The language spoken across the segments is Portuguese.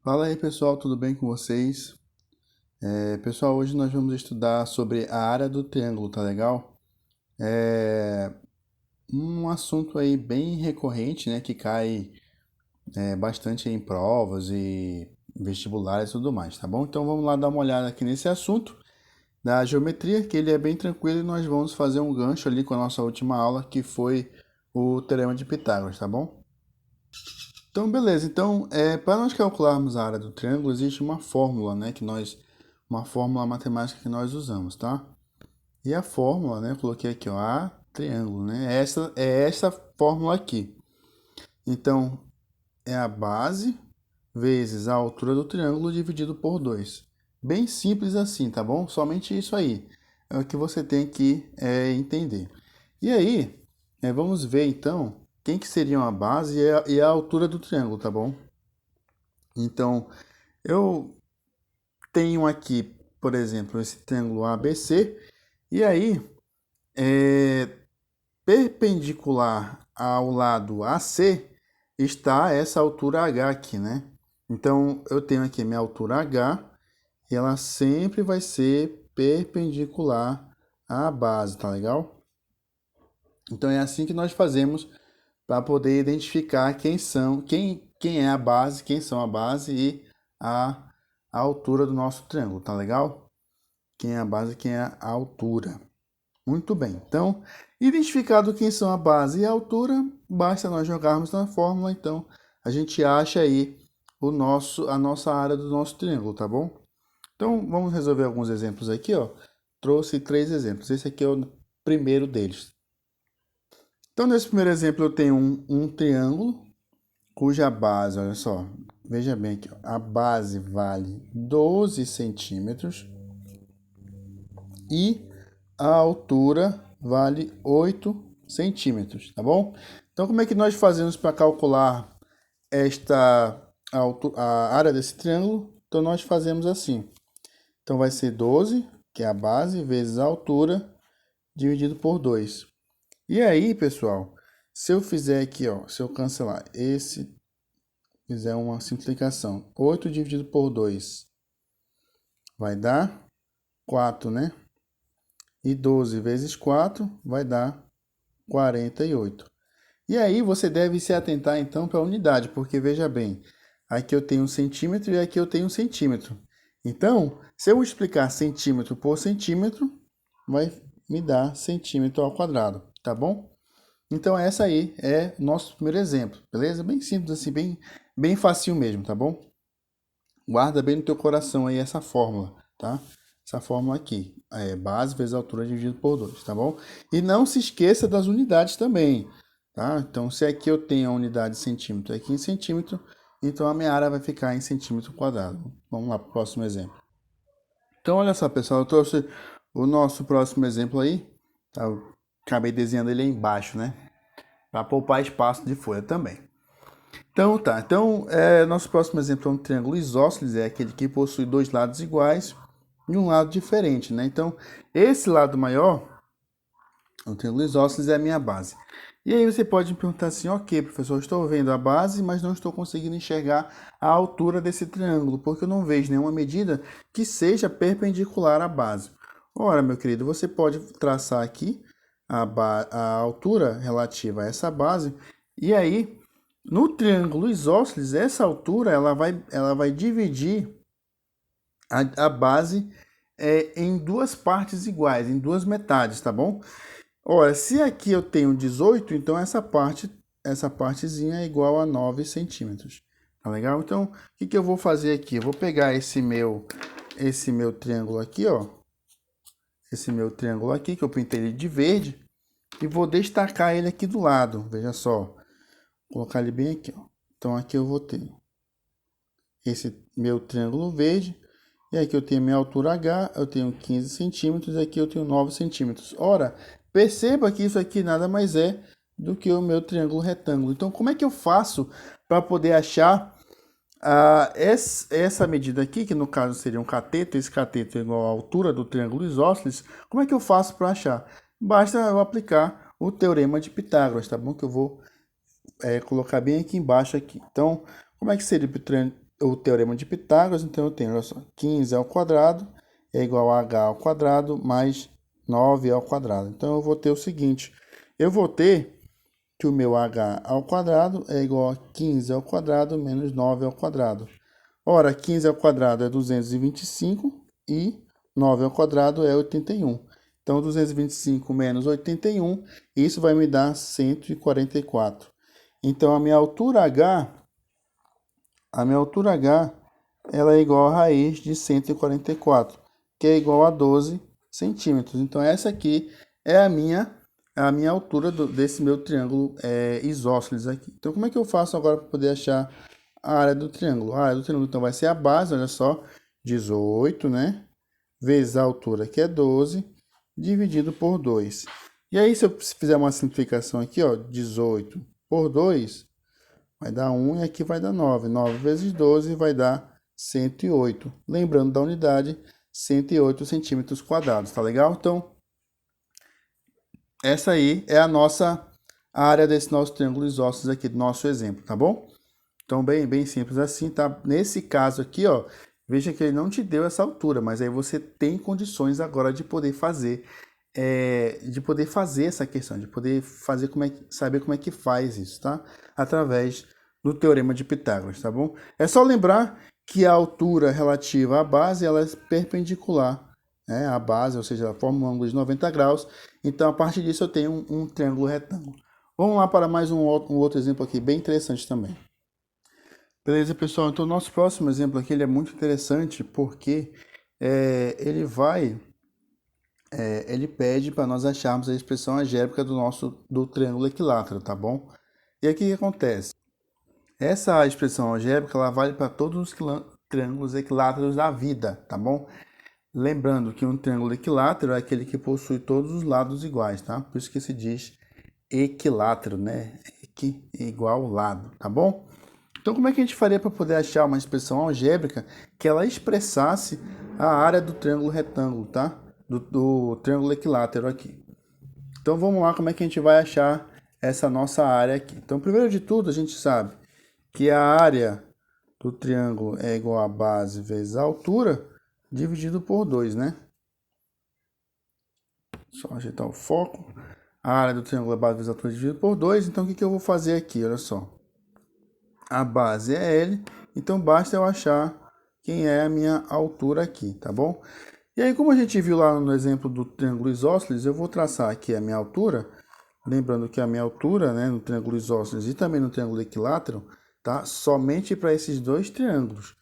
Fala aí pessoal, tudo bem com vocês? Pessoal, hoje nós vamos estudar sobre a área do triângulo, tá legal? É um assunto aí bem recorrente, né, que cai bastante em provas e vestibulares e tudo mais, tá bom? Então vamos lá dar uma olhada aqui nesse assunto da geometria, que ele é bem tranquilo e nós vamos fazer um gancho ali com a nossa última aula, que foi o Teorema de Pitágoras, tá bom? Então, beleza. Então, para nós calcularmos a área do triângulo, existe uma fórmula, né, uma fórmula matemática que nós usamos, tá? E a fórmula, né, eu coloquei aqui, ó, A triângulo, né? Essa fórmula aqui. Então, é a base vezes a altura do triângulo dividido por 2. Bem simples assim, tá bom? Somente isso aí é o que você tem que entender. E aí, vamos ver então quem que seriam a base e a altura do triângulo, tá bom? Então, eu tenho aqui, por exemplo, esse triângulo ABC, e aí, perpendicular ao lado AC está essa altura H aqui, né? Então, eu tenho aqui minha altura H, e ela sempre vai ser perpendicular à base, tá legal? Então, é assim que nós fazemos para poder identificar quem é a base, quem são a base e a altura do nosso triângulo, tá legal? Quem é a base, quem é a altura. Muito bem. Então, identificado quem são a base e a altura, basta nós jogarmos na fórmula, então a gente acha aí a nossa área do nosso triângulo, tá bom? Então, vamos resolver alguns exemplos aqui, ó. Trouxe 3 exemplos. Esse aqui é o primeiro deles. Então, nesse primeiro exemplo, eu tenho um triângulo cuja base, olha só, veja bem aqui, ó, a base vale 12 centímetros e a altura vale 8 centímetros, tá bom? Então, como é que nós fazemos para calcular a área desse triângulo? Então, nós fazemos assim. Então, vai ser 12, que é a base, vezes a altura, dividido por 2. E aí, pessoal, se eu fizer aqui, ó, se eu cancelar fizer uma simplificação, 8 dividido por 2 vai dar 4, né? E 12 vezes 4 vai dar 48. E aí você deve se atentar então para a unidade, porque veja bem, aqui eu tenho um centímetro e aqui eu tenho um centímetro. Então, se eu multiplicar centímetro por centímetro, vai me dar centímetro ao quadrado, tá bom? Então essa aí é nosso primeiro exemplo, beleza? Bem simples assim, bem facinho mesmo, tá bom? Guarda bem no teu coração aí essa fórmula, tá? Essa fórmula aqui, base vezes altura dividido por 2, tá bom? E não se esqueça das unidades também, tá? Então, se aqui eu tenho a unidade de centímetro aqui em centímetro, então a minha área vai ficar em centímetro quadrado. Vamos lá para o próximo exemplo. Então, olha só, pessoal, eu trouxe o nosso próximo exemplo aí, tá? Eu acabei desenhando ele aí embaixo, né? Para poupar espaço de folha também. Então, tá. Então, nosso próximo exemplo é um triângulo isósceles, é aquele que possui dois lados iguais e um lado diferente, né? Então, esse lado maior, o triângulo isósceles, é a minha base. E aí você pode me perguntar assim, ok, professor, estou vendo a base, mas não estou conseguindo enxergar a altura desse triângulo, porque eu não vejo nenhuma medida que seja perpendicular à base. Ora, meu querido, você pode traçar aqui a altura relativa a essa base, e aí no triângulo isósceles, essa altura ela vai dividir a base em duas partes iguais, em duas metades, tá bom? Ora, se aqui eu tenho 18, então essa partezinha é igual a 9 centímetros. Tá legal? Então, o que eu vou fazer aqui? Eu vou pegar esse meu triângulo aqui, ó. Esse meu triângulo aqui, que eu pintei ele de verde, e vou destacar ele aqui do lado. Veja só. Vou colocar ele bem aqui, ó. Então, aqui eu vou ter esse meu triângulo verde. E aqui eu tenho minha altura H, eu tenho 15 centímetros, e aqui eu tenho 9 centímetros. Ora, perceba que isso aqui nada mais é do que o meu triângulo retângulo. Então, como é que eu faço para poder achar essa medida aqui, que no caso seria um cateto, esse cateto é igual à altura do triângulo isósceles, como é que eu faço para achar? Basta eu aplicar o teorema de Pitágoras, tá bom? Que eu vou colocar bem aqui embaixo aqui. Então, como é que seria o teorema de Pitágoras, então eu tenho, olha só, 15 ao quadrado é igual a h ao quadrado mais 9 ao quadrado. Então, eu vou ter o seguinte, eu vou ter que o meu h ao quadrado é igual a 15 ao quadrado menos 9 ao quadrado. Ora, 15 ao quadrado é 225 e 9 ao quadrado é 81. Então, 225 menos 81, isso vai me dar 144. Então, a minha altura h, ela é igual a raiz de 144, que é igual a 12 centímetros. Então, essa aqui é a minha altura desse meu triângulo isósceles aqui. Então, como é que eu faço agora para poder achar a área do triângulo? A área do triângulo, então, vai ser a base, olha só, 18, né? Vezes a altura, que é 12, dividido por 2. E aí, se eu fizer uma simplificação aqui, ó, 18 por 2, vai dar 1 e aqui vai dar 9. 9 vezes 12 vai dar 108. Lembrando da unidade, 108 centímetros quadrados, tá legal? Então, essa aí é a área desse nosso triângulo isósceles aqui, do nosso exemplo, tá bom? Então, bem simples assim, tá? Nesse caso aqui, ó, veja que ele não te deu essa altura, mas aí você tem condições agora de poder fazer, essa questão, de poder fazer saber como é que faz isso, tá? Através do teorema de Pitágoras, tá bom? É só lembrar que a altura relativa à base, ela é perpendicular, né, à base, ou seja, ela forma um ângulo de 90 graus. Então, a partir disso, eu tenho um triângulo retângulo. Vamos lá para mais um outro exemplo aqui, bem interessante também. Beleza, pessoal? Então, o nosso próximo exemplo aqui ele é muito interessante porque ele pede para nós acharmos a expressão algébrica do triângulo equilátero, tá bom? E aqui o que acontece? Essa expressão algébrica ela vale para todos os triângulos equiláteros da vida, tá bom? Lembrando que um triângulo equilátero é aquele que possui todos os lados iguais, tá? Por isso que se diz equilátero, né? Equi igual lado, tá bom? Então, como é que a gente faria para poder achar uma expressão algébrica que ela expressasse a área do triângulo retângulo, tá? Do triângulo equilátero aqui. Então, vamos lá, como é que a gente vai achar essa nossa área aqui. Então, primeiro de tudo, a gente sabe que a área do triângulo é igual a base vezes a altura, dividido por 2, né? Só ajeitar o foco. A área do triângulo é base vezes a altura dividido por 2. Então, o que eu vou fazer aqui? Olha só. A base é L, então basta eu achar quem é a minha altura aqui, tá bom? E aí, como a gente viu lá no exemplo do triângulo isósceles, eu vou traçar aqui a minha altura, lembrando que a minha altura, né, no triângulo isósceles e também no triângulo equilátero, tá? Somente para esses dois triângulos.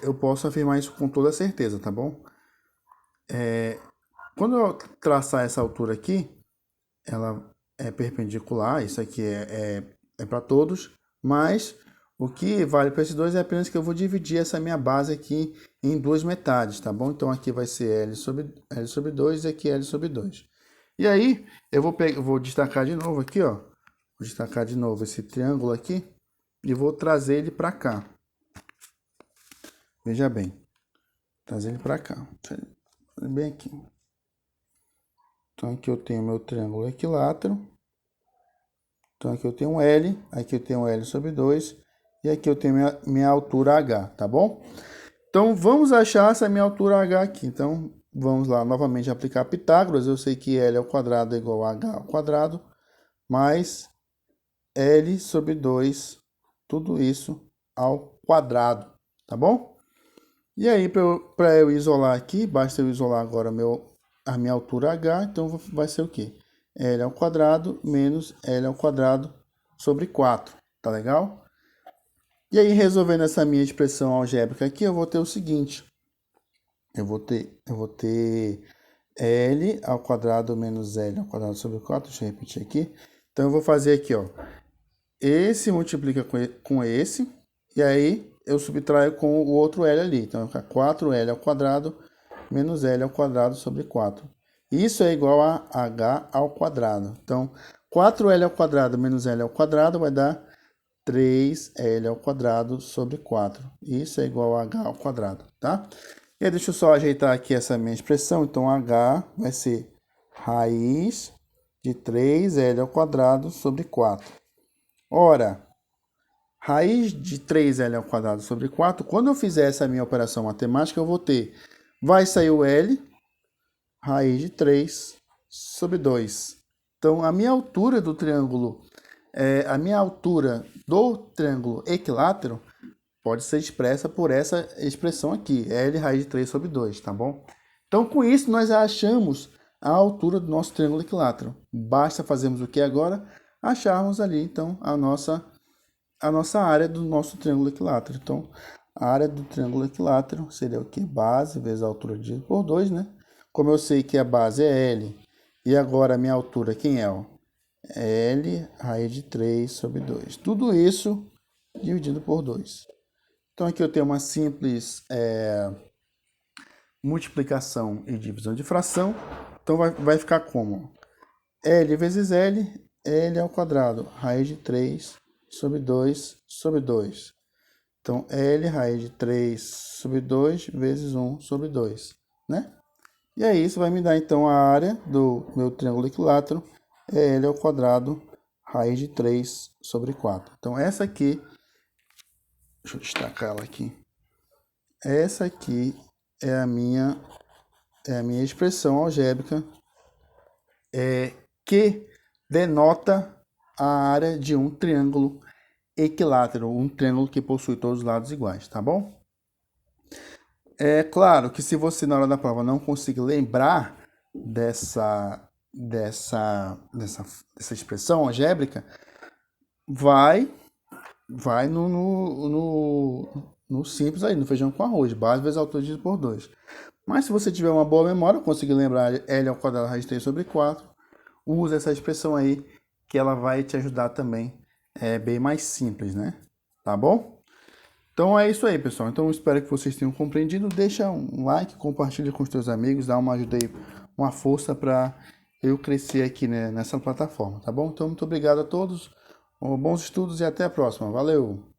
Eu posso afirmar isso com toda certeza, tá bom? Quando eu traçar essa altura aqui, ela é perpendicular, isso aqui é para todos, mas o que vale para esses dois é apenas que eu vou dividir essa minha base aqui em duas metades, tá bom? Então aqui vai ser L sobre 2 e aqui L sobre 2. E aí eu vou destacar de novo aqui, ó. Vou destacar de novo esse triângulo aqui e vou trazer ele para cá. Veja bem, trazer ele para cá. Bem aqui. Então aqui eu tenho meu triângulo equilátero. Então aqui eu tenho um L, aqui eu tenho um L sobre 2 e aqui eu tenho minha altura H, tá bom? Então vamos achar essa minha altura H aqui. Então vamos lá novamente aplicar Pitágoras. Eu sei que L ao quadrado é igual a H ao quadrado mais L sobre 2, tudo isso ao quadrado, tá bom? E aí para eu isolar aqui, basta eu isolar agora a minha altura H, então vai ser o quê? L ao quadrado menos L ao quadrado sobre 4, tá legal? E aí, resolvendo essa minha expressão algébrica aqui, eu vou ter o seguinte. Eu vou ter L ao quadrado menos L ao quadrado sobre 4, deixa eu repetir aqui. Então, eu vou fazer aqui, ó. Esse multiplica com esse, e aí eu subtraio com o outro L ali. Então, vai ficar 4L ao quadrado menos L ao quadrado sobre 4. Isso é igual a H ao quadrado. Então, 4L ao quadrado menos L ao quadrado vai dar 3L ao quadrado sobre 4. Isso é igual a H ao quadrado, tá? E aí, deixa eu só ajeitar aqui essa minha expressão. Então, H vai ser raiz de 3L ao quadrado sobre 4. Ora, raiz de 3L ao quadrado sobre 4, quando eu fizer essa minha operação matemática, eu vou ter, vai sair o L, raiz de 3 sobre 2. Então, a minha altura do triângulo, equilátero pode ser expressa por essa expressão aqui, L raiz de 3 sobre 2, tá bom? Então, com isso, nós já achamos a altura do nosso triângulo equilátero. Basta fazermos o que agora? Acharmos ali, então, a nossa área do nosso triângulo equilátero. Então, a área do triângulo equilátero seria o que? Base vezes a altura dividido por 2, né? Como eu sei que a base é L, e agora a minha altura, quem é? L raiz de 3 sobre 2. Tudo isso dividido por 2. Então, aqui eu tenho uma simples multiplicação e divisão de fração. Então, vai ficar como? L vezes L, L ao quadrado, raiz de 3 sobre 2 sobre 2. Então, L raiz de 3 sobre 2 vezes 1 sobre 2, né? E aí, isso vai me dar, então, a área do meu triângulo equilátero, é L ao quadrado, raiz de 3 sobre 4. Então, essa aqui, deixa eu destacar ela aqui. Essa aqui é a minha expressão algébrica que denota a área de um triângulo equilátero, um triângulo que possui todos os lados iguais, tá bom? É claro que se você na hora da prova não conseguir lembrar dessa expressão algébrica, vai no simples aí, no feijão com arroz, base vezes altura dividido por 2. Mas se você tiver uma boa memória, conseguir lembrar L ao quadrado raiz de 3 sobre 4, usa essa expressão aí, que ela vai te ajudar também. É bem mais simples, né? Tá bom? Então é isso aí, pessoal. Então espero que vocês tenham compreendido. Deixa um like, compartilha com os teus amigos, dá uma ajuda aí, uma força para eu crescer aqui, né, nessa plataforma, tá bom? Então muito obrigado a todos, bons estudos e até a próxima. Valeu!